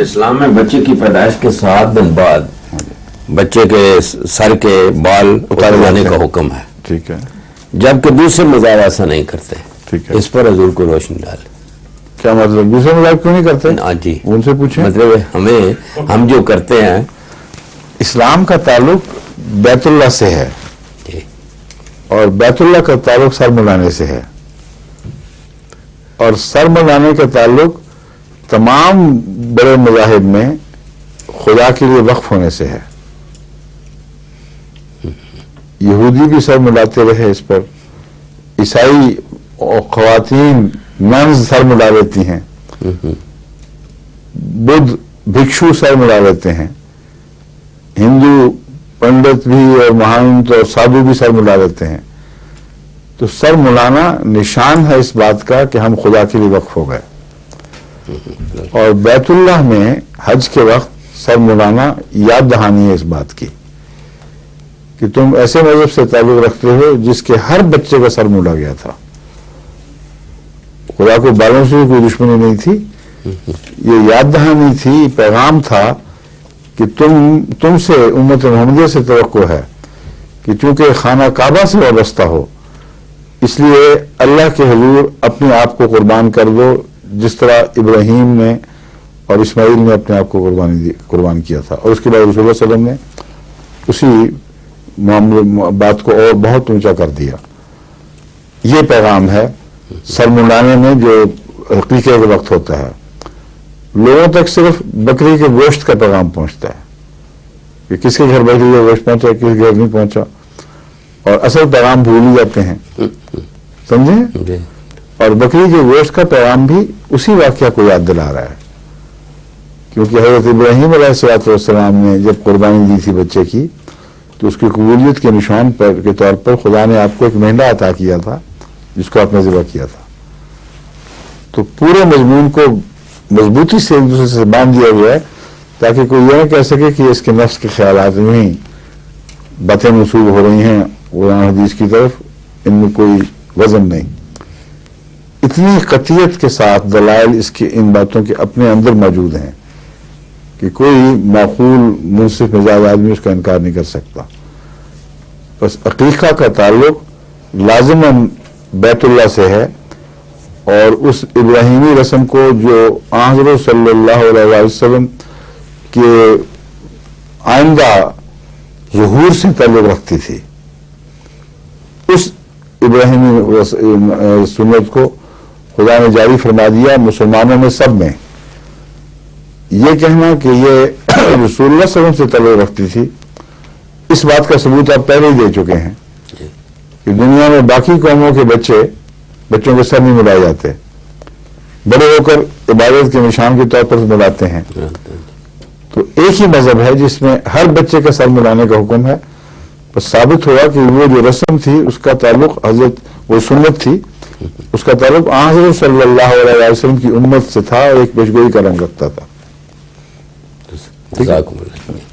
اسلام میں بچے کی پیدائش کے 7 دن بعد بچے کے سر کے بال اتاروانے کا حکم ہے، ٹھیک ہے، جبکہ دوسرے مذاہب ایسا نہیں کرتے. ٹھیک ہے. اس پر حضور کو روشنی ڈال. کیا مطلب دوسرے مذاہب کیوں نہیں کرتے؟ جی ان سے پوچھیں. مطلب ہم جو کرتے ہیں، اسلام کا تعلق بیت اللہ سے ہے جی، اور بیت اللہ کا تعلق سر ملانے سے ہے، اور سر ملانے کا تعلق تمام بڑے مذاہب میں خدا کے لیے وقف ہونے سے ہے. یہودی بھی سر ملاتے رہے اس پر، عیسائی اور خواتین ننز سر ملا لیتی ہیں، بدھ بھکشو سر ملا لیتے ہیں، ہندو پنڈت بھی اور مہانت اور سادھو بھی سر ملا لیتے ہیں. تو سر ملانا نشان ہے اس بات کا کہ ہم خدا کے لیے وقف ہو گئے. اور بیت اللہ میں حج کے وقت سر ملانا یاد دہانی ہے اس بات کی کہ تم ایسے مذہب سے تعلق رکھتے ہو جس کے ہر بچے کا سر موڑا گیا تھا. خدا کو بالوں سے کوئی دشمنی نہیں تھی، یہ یاد دہانی تھی، پیغام تھا کہ تم سے امت محمدیہ سے توقع ہے کہ چونکہ خانہ کعبہ سے وابستہ ہو، اس لیے اللہ کے حضور اپنے آپ کو قربان کر دو، جس طرح ابراہیم نے اور اسماعیل نے اپنے آپ کو قربان کیا تھا. اور اس کے بعد رسول اللہ صلی اللہ علیہ وسلم نے اسی بات کو اور بہت اونچا کر دیا. یہ پیغام ہے سر منڈانے میں جو عقیقے کے وقت ہوتا ہے. لوگوں تک صرف بکری کے گوشت کا پیغام پہنچتا ہے کہ کس کے گھر بکری کا گوشت پہنچا، کس کے گھر نہیں پہنچا، اور اصل پیغام بھول ہی جاتے ہیں. سمجھے؟ اور بکری کے گوشت کا پیغام بھی اسی واقعہ کو یاد دلا رہا ہے، کیونکہ حضرت ابراہیم علیہ السلام نے جب قربانی دی تھی بچے کی تو اس کی قبولیت کے نشان کے طور پر خدا نے آپ کو ایک مہنگا عطا کیا تھا جس کو آپ نے ذبح کیا تھا. تو پورے مضمون کو مضبوطی سے ایک دوسرے سے باندھ دیا گیا ہے تاکہ کوئی یہ نہ کہہ سکے کہ اس کے نفس کے خیالات میں ہی باتیں منسوب ہو رہی ہیں قرآن حدیث کی طرف، ان میں کوئی وزن نہیں. اتنی قطعیت کے ساتھ دلائل اس کے ان باتوں کے اپنے اندر موجود ہیں کہ کوئی معقول منصف مزاج آدمی اس کا انکار نہیں کر سکتا. بس عقیقہ کا تعلق لازماً بیت اللہ سے ہے، اور اس ابراہیمی رسم کو جو حضرت صلی اللہ علیہ وسلم کے آئندہ ظہور سے تعلق رکھتی تھی، اس ابراہیمی سنت کو خدا نے جاری فرما دیا مسلمانوں میں سب میں. یہ کہنا کہ یہ رسول اللہ صلی اللہ علیہ وسلم سے تعلق رکھتی تھی، اس بات کا ثبوت آپ پہلے ہی دے چکے ہیں کہ دنیا میں باقی قوموں کے بچوں کے سر نہیں ملائے جاتے، بڑے ہو کر عبادت کے نشان کے طور پر ملاتے ہیں. تو ایک ہی مذہب ہے جس میں ہر بچے کا سر ملانے کا حکم ہے. بس ثابت ہوا کہ وہ جو رسم تھی اس کا تعلق وہ سنت تھی، اس کا تعلق حضرت صلی اللہ علیہ وسلم کی امت سے تھا اور ایک پیشگوئی کا رنگ رکھتا تھا. جزاکم اللہ.